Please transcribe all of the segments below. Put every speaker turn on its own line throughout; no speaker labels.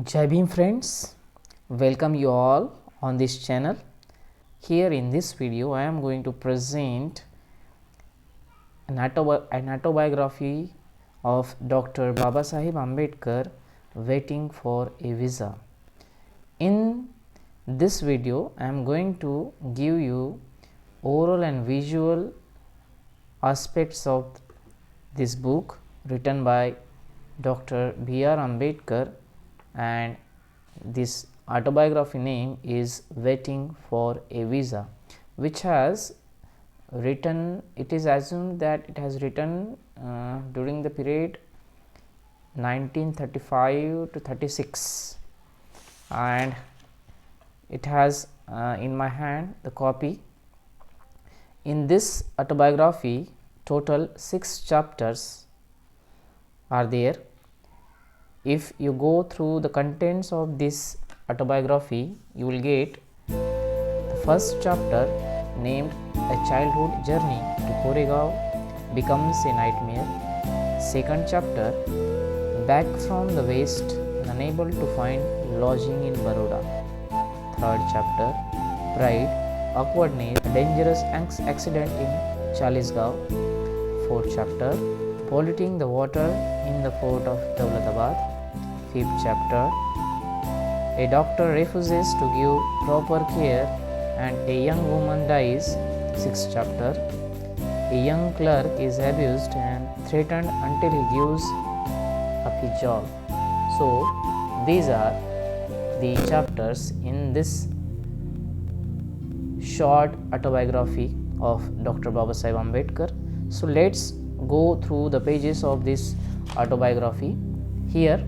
Jai Bhim friends, welcome you all on this channel. Here in this video I am going to present an autobiography of Dr. Babasaheb Ambedkar, Waiting for a Visa. In this video I am going to give you oral and visual aspects of this book written by Dr.B.R. Ambedkar, and this autobiography name is Waiting for a Visa, which has written, it is assumed that it has written during the period 1935 to 36, and it has in my hand the copy. In this autobiography total 6 chapters are there. If you go through the contents of this autobiography, you will get the first chapter named A Childhood Journey to Koregaon Becomes a Nightmare. Second chapter, Back from the West and Unable to Find Lodging in Baroda. Third chapter, Pride, Awkwardness, a Dangerous Accident in Chalisgaon. Fourth chapter, Polluting the Water in the Fort of Daulatabad. Fifth chapter, a doctor refuses to give proper care and a young woman dies. Sixth chapter, a young clerk is abused and threatened until he gives up his job. So these are the chapters in this short autobiography of Dr. Babasaheb Ambedkar. So let's go through the pages of this autobiography. Here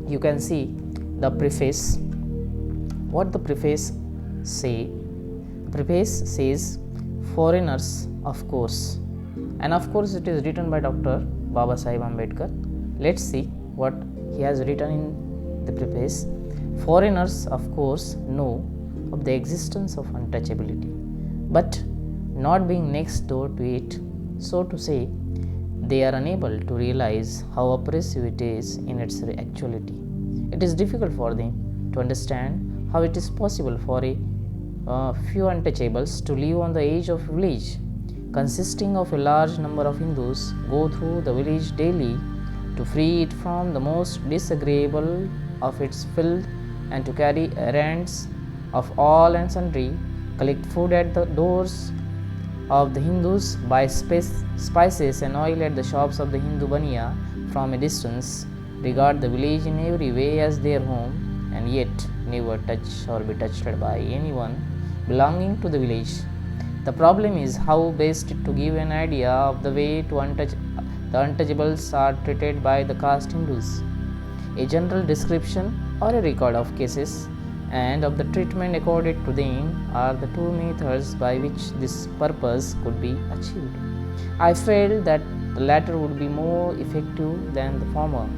you can see the preface. What the preface say? Preface says foreigners, of course, and of course it is written by Dr. Babasaheb Ambedkar. Let's see what he has written in the preface. Foreigners, of course, know of the existence of untouchability, but not being next door to it, so to say, they are unable to realize how oppressive it is in its actuality. It is difficult for them to understand how it is possible for a few untouchables to live on the edge of a village consisting of a large number of Hindus, go through the village daily to free it from the most disagreeable of its filth and to carry errands of all and sundry, collect food at the doors of the Hindus, buy spices and oil at the shops of the Hindu Baniya from a distance, regard the village in every way as their home, and yet never touch or be touched by anyone belonging to the village. The problem is how best to give an idea of the way the untouchables are treated by the caste Hindus. A general description or a record of cases and of the treatment accorded to them are the two methods by which this purpose could be achieved. I felt that the latter would be more effective than the former.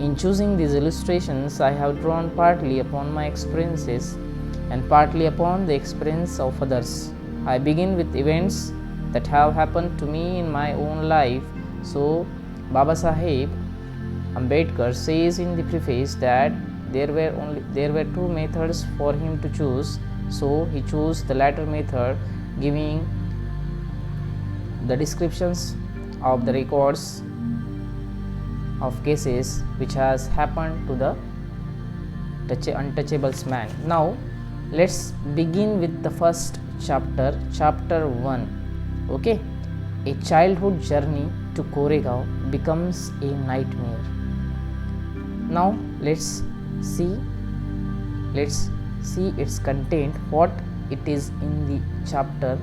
In choosing these illustrations, I have drawn partly upon my experiences and partly upon the experience of others. I begin with events that have happened to me in my own life. So, Babasaheb Ambedkar says in the preface that there were two methods for him to choose, so he chose the latter method, giving the descriptions of the records of cases which has happened to the untouchables man. Now let's begin with the first chapter, chapter 1. Okay, a childhood journey to Koregaon becomes a nightmare. Now let's see its content, what it is in the chapter.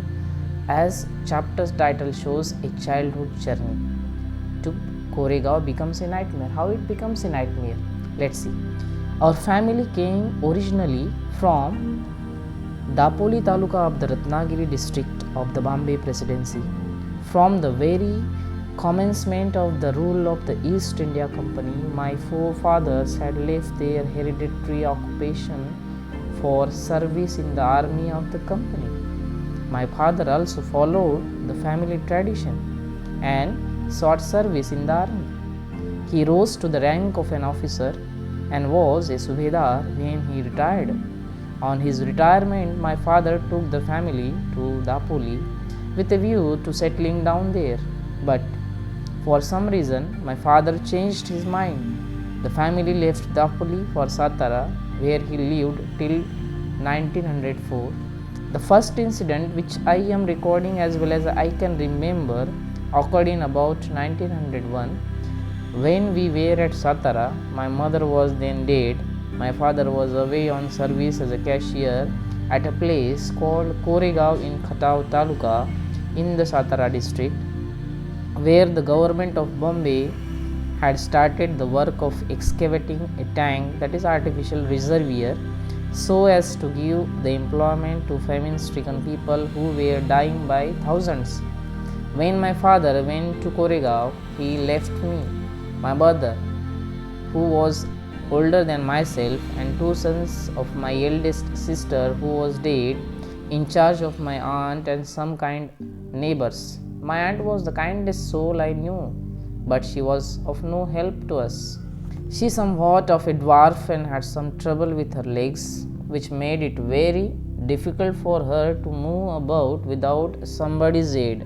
As chapter's title shows, a childhood journey to Koregaon becomes a nightmare. How it becomes a nightmare? Let's see. Our family came originally from Dapoli Taluka of the Ratnagiri district of the Bombay Presidency. From the very commencement of the rule of the East India Company, my forefathers had left their hereditary occupation for service in the army of the company. My father also followed the family tradition and sought service in the army. He rose to the rank of an officer and was a Subedar when he retired. On his retirement, my father took the family to Dapoli with a view to settling down there. But for some reason, my father changed his mind. The family left Dapoli for Satara, where he lived till 1904. The first incident which I am recording as well as I can remember occurred in about 1901. When we were at Satara, my mother was then dead. My father was away on service as a cashier at a place called Koregaon in Khatau Taluka in the Satara district, where the government of Bombay had started the work of excavating a tank, that is artificial reservoir, so as to give the employment to famine-stricken people who were dying by thousands. When my father went to Koregaon, he left me, my brother, who was older than myself, and two sons of my eldest sister who was dead, in charge of my aunt and some kind neighbors. My aunt was the kindest soul I knew, but she was of no help to us. She somewhat of a dwarf and had some trouble with her legs, which made it very difficult for her to move about without somebody's aid.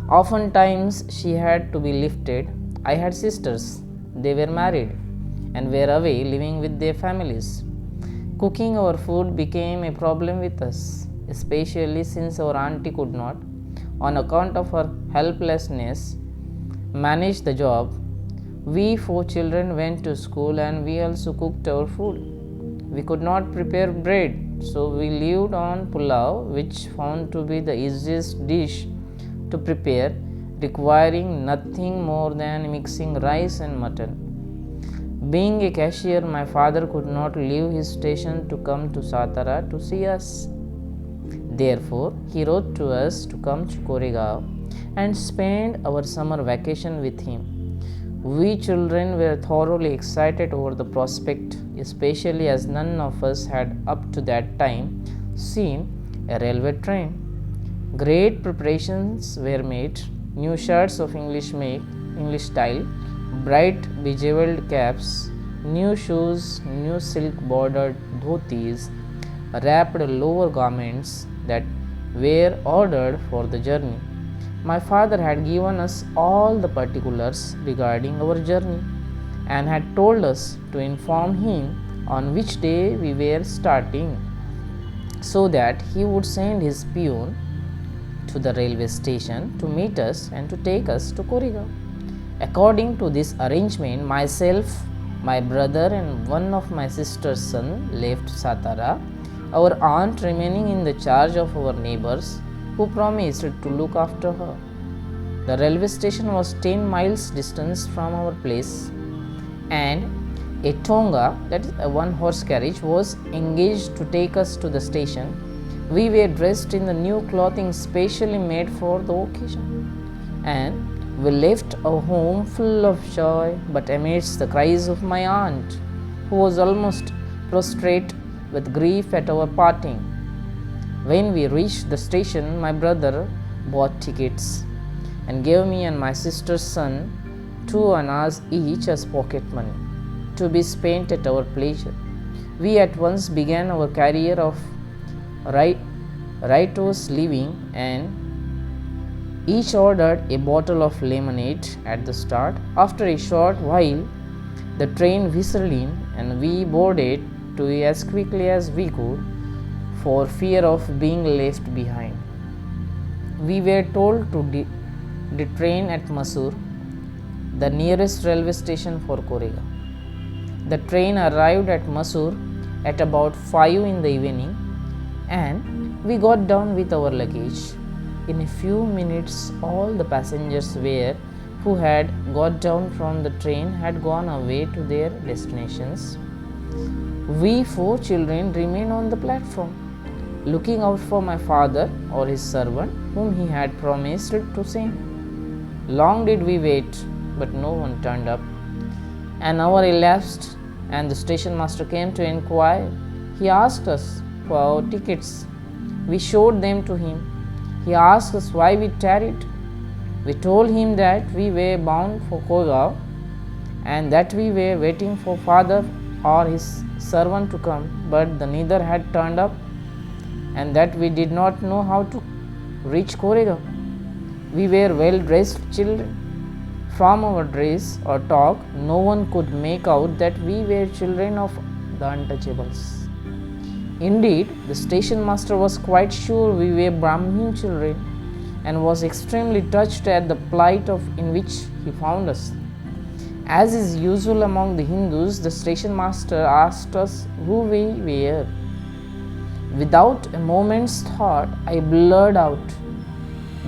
Oftentimes she had to be lifted. I had sisters. They were married and were away living with their families. Cooking our food became a problem with us, especially since our auntie could not, on account of her helplessness, manage the job. We 4 children went to school and we also cooked our food. We could not prepare bread, so we lived on pulao, which found to be the easiest dish to prepare, requiring nothing more than mixing rice and mutton. Being a cashier, my father could not leave his station to come to Satara to see us. Therefore, he wrote to us to come to Koregaon and spend our summer vacation with him. We children were thoroughly excited over the prospect, especially as none of us had up to that time seen a railway train. Great preparations were made. New shirts of English make, English style, bright bejeweled caps, new shoes, new silk bordered dhotis, wrapped lower garments that were ordered for the journey. My father had given us all the particulars regarding our journey and had told us to inform him on which day we were starting, so that he would send his peon to the railway station to meet us and to take us to Koregaon. According to this arrangement, myself, my brother and one of my sister's son left Satara, our aunt remaining in the charge of our neighbors, who promised to look after her. The railway station was 10 miles distance from our place, and a tonga, that is a one-horse carriage, was engaged to take us to the station. We were dressed in the new clothing specially made for the occasion, and we left our home full of joy, but amidst the cries of my aunt, who was almost prostrate with grief at our parting. When we reached the station, my brother bought tickets and gave me and my sister's son 2 annas each as pocket money, to be spent at our pleasure. We at once began our career of riotous living, and each ordered a bottle of lemonade at the start. After a short while, the train whistled in and we boarded to it as quickly as we could, for fear of being left behind. We were told to detrain at Masur, the nearest railway station for Koregaon. The train arrived at Masur at about 5 in the evening, and we got down with our luggage. In a few minutes, all the passengers who had got down from the train had gone away to their destinations. We 4 children remained on the platform, looking out for my father or his servant, whom he had promised to send. Long did we wait, but no one turned up. An hour elapsed, and the station master came to inquire. He asked us for our tickets. We showed them to him. He asked us why we tarried. We told him that we were bound for Koregaon and that we were waiting for father or his servant to come, but the neither had turned up, and that we did not know how to reach Koregaon. We were well dressed children. From our dress or talk, no one could make out that we were children of the untouchables. Indeed, the station master was quite sure we were Brahmin children, and was extremely touched at the plight in which he found us. As is usual among the Hindus, the station master asked us who we were. Without a moment's thought, I blurted out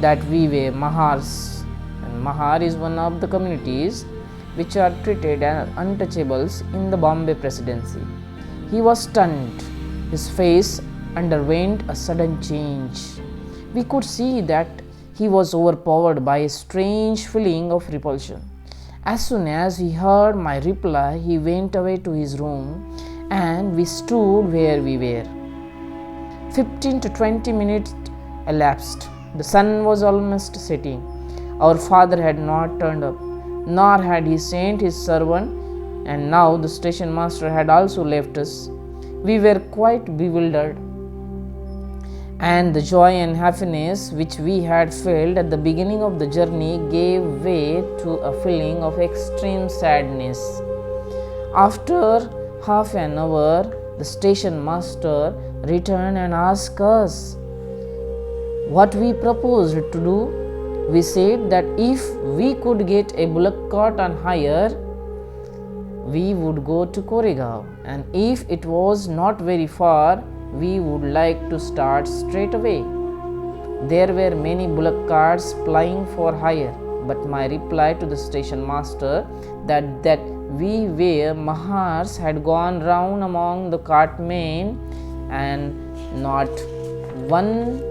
that we were Mahars, and Mahar is one of the communities which are treated as untouchables in the Bombay Presidency. He was stunned. His face underwent a sudden change. We could see that he was overpowered by a strange feeling of repulsion. As soon as he heard my reply, he went away to his room, and we stood where we were. 15 to 20 minutes elapsed. The sun was almost setting. Our father had not turned up, nor had he sent his servant, and now the station master had also left us. We were quite bewildered, and the joy and happiness which we had felt at the beginning of the journey gave way to a feeling of extreme sadness. After half an hour, the station master returned and asked us what we proposed to do. We said that if we could get a bullock cart on hire, we would go to Koregaon, and if it was not very far, we would like to start straight away. There were many bullock carts plying for hire, but my reply to the station master that we were Mahars had gone round among the cartmen, and not one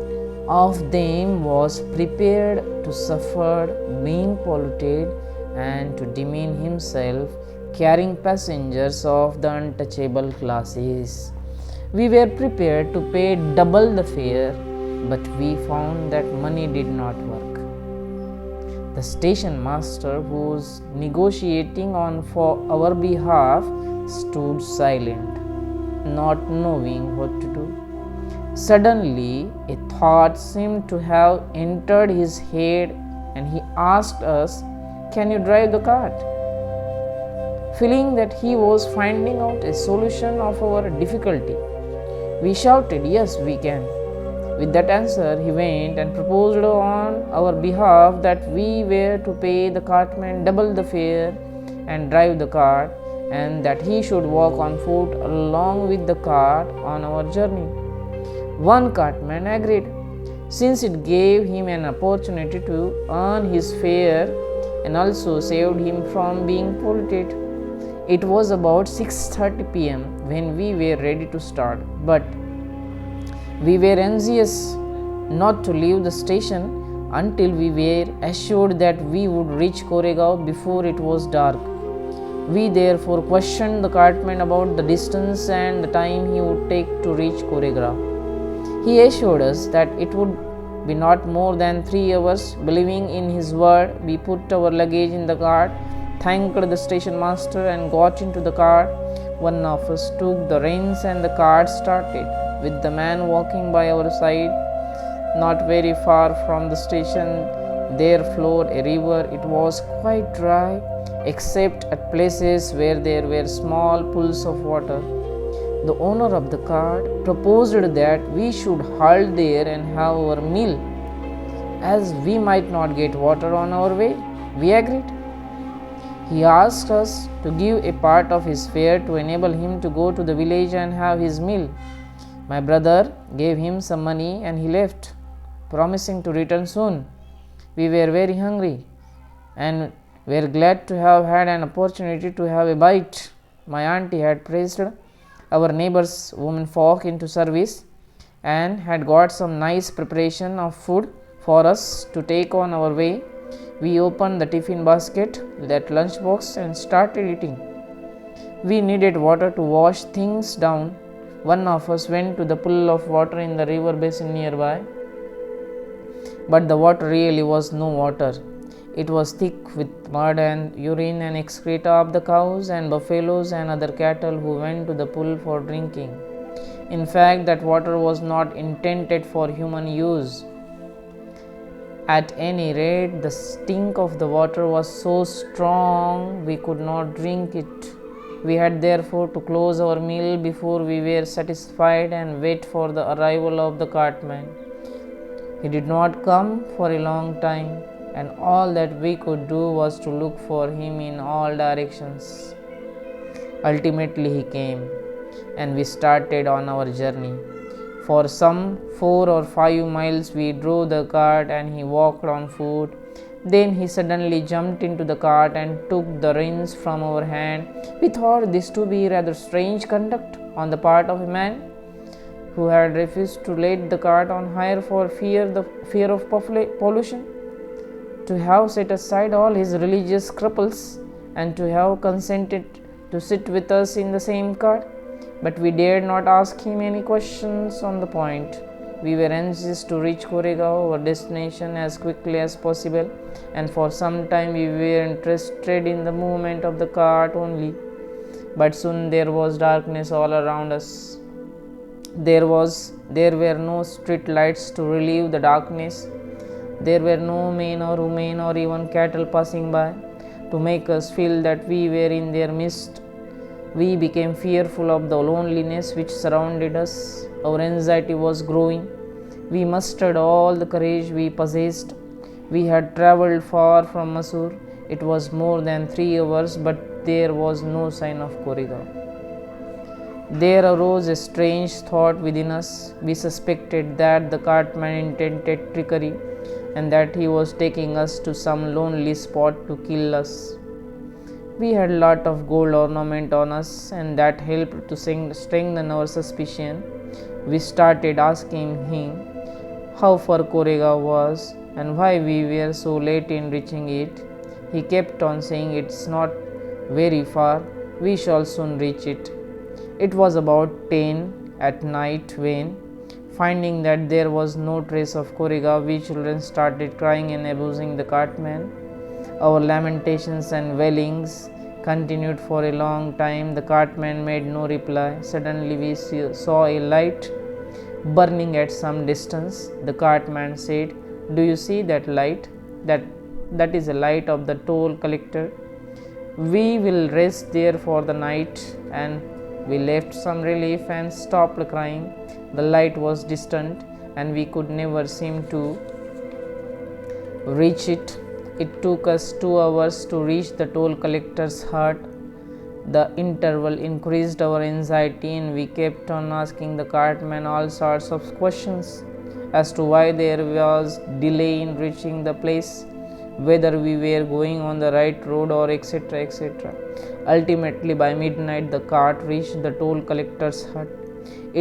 of them was prepared to suffer being polluted and to demean himself carrying passengers of the untouchable classes. We were prepared to pay double the fare, but we found that money did not work. The station master, who was negotiating on for our behalf, stood silent, not knowing what to do. Suddenly, a thought seemed to have entered his head, and he asked us, "Can you drive the cart?" Feeling that he was finding out a solution of our difficulty, we shouted, "Yes, we can." With that answer, he went and proposed on our behalf that we were to pay the cartman double the fare and drive the cart, and that he should walk on foot along with the cart on our journey. One cartman agreed, since it gave him an opportunity to earn his fare and also saved him from being polluted. It was about 6:30 p.m. when we were ready to start, but we were anxious not to leave the station until we were assured that we would reach Koregaon before it was dark. We therefore questioned the cartman about the distance and the time he would take to reach Koregaon. He assured us that it would be not more than 3 hours. Believing in his word, we put our luggage in the cart, thanked the station master, and got into the cart. One of us took the reins and the cart started, with the man walking by our side. Not very far from the station there flowed a river. It was quite dry, except at places where there were small pools of water. The owner of the cart proposed that we should halt there and have our meal, as we might not get water on our way. We agreed. He asked us to give a part of his fare to enable him to go to the village and have his meal. My brother gave him some money and he left, promising to return soon. We were very hungry and were glad to have had an opportunity to have a bite. My auntie had placed our neighbor's women folk into service and had got some nice preparation of food for us to take on our way. We opened the tiffin basket, that lunch box, and started eating. We needed water to wash things down. One of us went to the pool of water in the river basin nearby, but the water really was no water. It was thick with mud and urine and excreta of the cows and buffaloes and other cattle who went to the pool for drinking. In fact, that water was not intended for human use. At any rate, the stink of the water was so strong we could not drink it. We had therefore to close our meal before we were satisfied and wait for the arrival of the cartman. He did not come for a long time, and all that we could do was to look for him in all directions. Ultimately, he came, and we started on our journey. For some 4 or 5 miles, we drove the cart and he walked on foot. Then he suddenly jumped into the cart and took the reins from our hand. We thought this to be rather strange conduct on the part of a man who had refused to let the cart on hire for fear of pollution, to have set aside all his religious scruples, and to have consented to sit with us in the same cart. But we dared not ask him any questions on the point. We were anxious to reach Koregaon, our destination, as quickly as possible, and for some time we were interested in the movement of the cart only. But soon there was darkness all around us. There were no street lights to relieve the darkness. There were no men or women or even cattle passing by to make us feel that we were in their midst. We became fearful of the loneliness which surrounded us. Our anxiety was growing. We mustered all the courage we possessed. We had travelled far from Mysore. It was more than 3 hours, but there was no sign of Koregaon. There arose a strange thought within us. We suspected that the cartman intended trickery, and that he was taking us to some lonely spot to kill us. We had a lot of gold ornament on us, and that helped to strengthen our suspicion. We started asking him how far Koregaon was and why we were so late in reaching it. He kept on saying, "It's not very far, we shall soon reach it." It was about 10 at night when, finding that there was no trace of Koregaon, we children started crying and abusing the cartman. Our lamentations and wailings continued for a long time. The cartman made no reply. Suddenly we saw a light burning at some distance. The cartman said, "Do you see that light? That is a light of the toll collector. We will rest there for the night." And we left some relief and stopped crying. The light was distant and we could never seem to reach it. It took us 2 hours to reach the toll collector's hut. The interval increased our anxiety, and we kept on asking the cartman all sorts of questions as to why there was delay in reaching the place, whether we were going on the right road, or etc. etc. Ultimately, by midnight, the cart reached the toll collector's hut.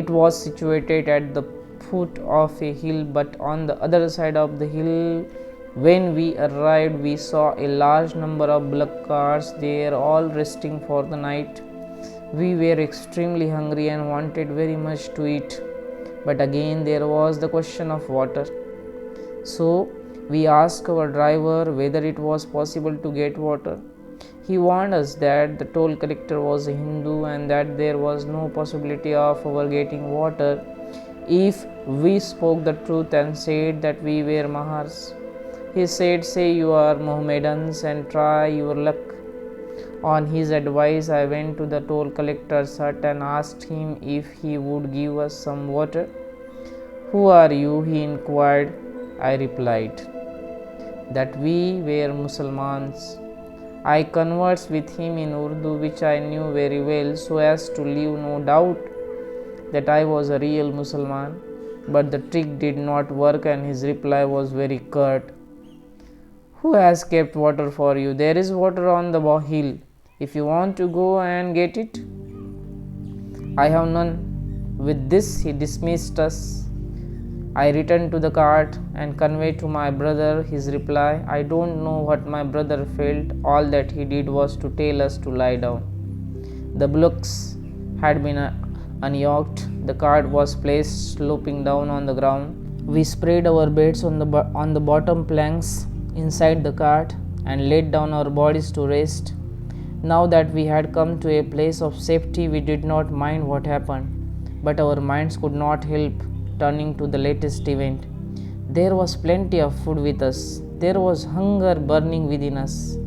It was situated at the foot of a hill, but on the other side of the hill. When we arrived, we saw a large number of bullock carts there, all resting for the night. We were extremely hungry and wanted very much to eat, but again there was the question of water. So we asked our driver whether it was possible to get water. He warned us that the toll collector was a Hindu and that there was no possibility of our getting water if we spoke the truth and said that we were Mahars. He said, "Say you are Mohammedans and try your luck." On his advice, I went to the toll collector's hut and asked him if he would give us some water. "Who are you?" he inquired. I replied that we were Muslims. I conversed with him in Urdu, which I knew very well, so as to leave no doubt that I was a real Muslim. But the trick did not work, and his reply was very curt. "Who has kept water for you? There is water on the hill, if you want to go and get it." "I have none." With this he dismissed us. I returned to the cart and conveyed to my brother his reply. I don't know what my brother felt. All that he did was to tell us to lie down. The bullocks had been unyoked. The cart was placed sloping down on the ground. We spread our beds on the bottom planks inside the cart. and laid down our bodies to rest. Now that we had come to a place of safety, we did not mind what happened, but our minds could not help turning to the latest event. There was plenty of food with us. There was hunger burning within us.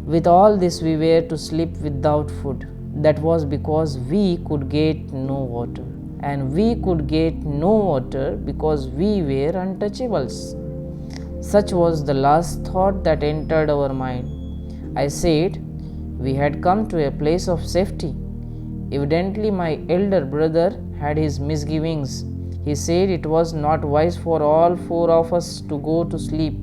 With all this, we were to sleep without food. That was because we could get no water. And we could get no water because we were untouchables. Such was the last thought that entered our mind. I said, we had come to a place of safety. Evidently, my elder brother had his misgivings. He said it was not wise for all four of us to go to sleep.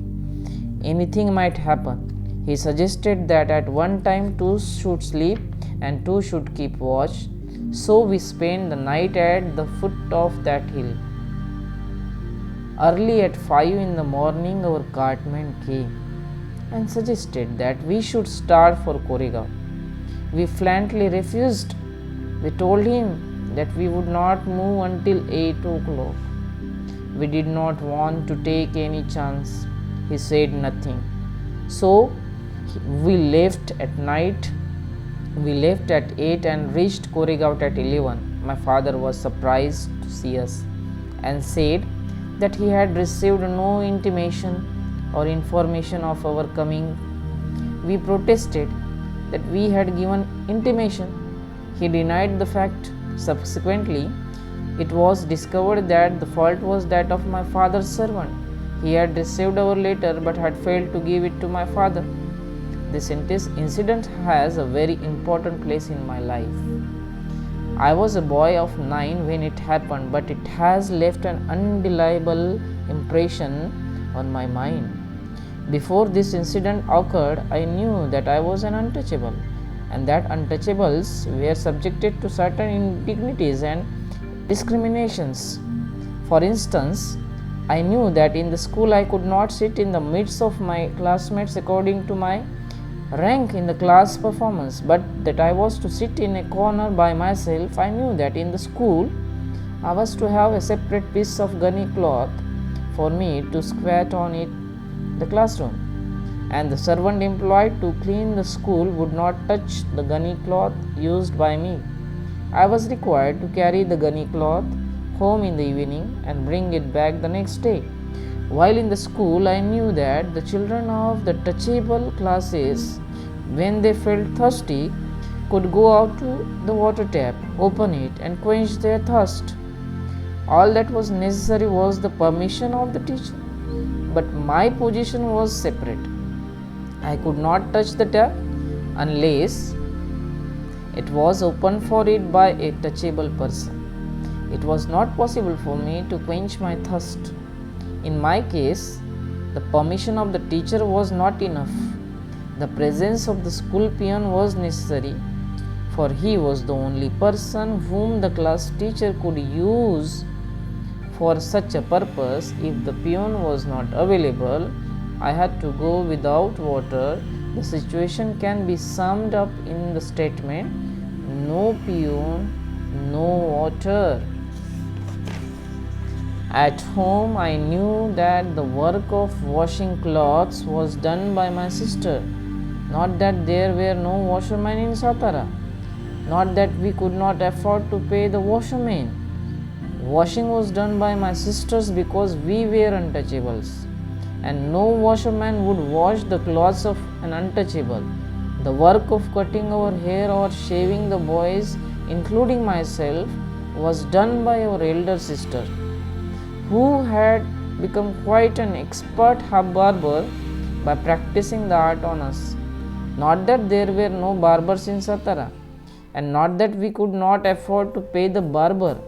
Anything might happen. He suggested that at one time two should sleep and two should keep watch. So we spent the night at the foot of that hill. Early at 5 in the morning, our cartman came and suggested that we should start for Koregaon. We flatly refused. We told him that we would not move until 8 o'clock. We did not want to take any chance. He said nothing. So we left at night. We left at 8 and reached Koregaon at 11. My father was surprised to see us and said that he had received no intimation or information of our coming. We protested that we had given intimation. He denied the fact. Subsequently, it was discovered that the fault was that of my father's servant. He had received our letter but had failed to give it to my father. This incident has a very important place in my life. I was a boy of 9 when it happened, but it has left an indelible impression on my mind. Before this incident occurred, I knew that I was an untouchable, and that untouchables were subjected to certain indignities and discriminations. For instance, I knew that in the school I could not sit in the midst of my classmates according to my rank in the class performance, but that I was to sit in a corner by myself. I knew that in the school I was to have a separate piece of gunny cloth for me to squat on in the classroom, and the servant employed to clean the school would not touch the gunny cloth used by me. I was required to carry the gunny cloth home in the evening and bring it back the next day. While in the school, I knew that the children of the touchable classes, when they felt thirsty, could go out to the water tap, open it, and quench their thirst. All that was necessary was the permission of the teacher. But my position was separate. I could not touch the tap unless it was opened for it by a touchable person. It was not possible for me to quench my thirst. In my case, the permission of the teacher was not enough. The presence of the school peon was necessary, for he was the only person whom the class teacher could use for such a purpose. If the peon was not available, I had to go without water. The situation can be summed up in the statement, no peon, no water. At home, I knew that the work of washing clothes was done by my sister. Not that there were no washermen in Satara. Not that we could not afford to pay the washermen. Washing was done by my sisters because we were untouchables, and no washerman would wash the clothes of an untouchable. The work of cutting our hair or shaving the boys, including myself, was done by our elder sister, who had become quite an expert barber by practicing the art on us. Not that there were no barbers in Satara, and not that we could not afford to pay the barber.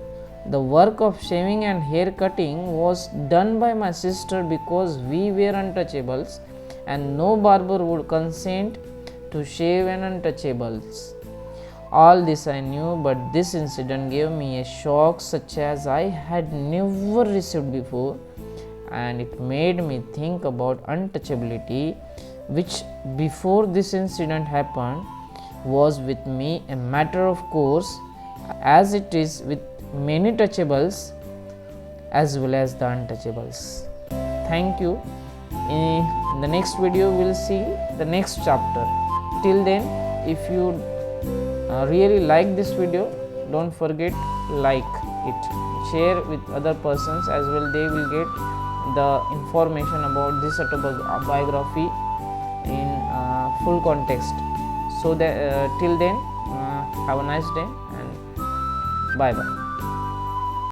The work of shaving and hair cutting was done by my sister because we were untouchables, and no barber would consent to shave an untouchables. All this I knew, but this incident gave me a shock such as I had never received before, and it made me think about untouchability, which before this incident happened was with me a matter of course, as it is with many touchables as well as the untouchables. Thank you. In the next video we will see the next chapter. Till then, if you really like this video, don't forget like it, share with other persons as well. They will get the information about this autobiography in full context. So that till then, have a nice day and bye bye.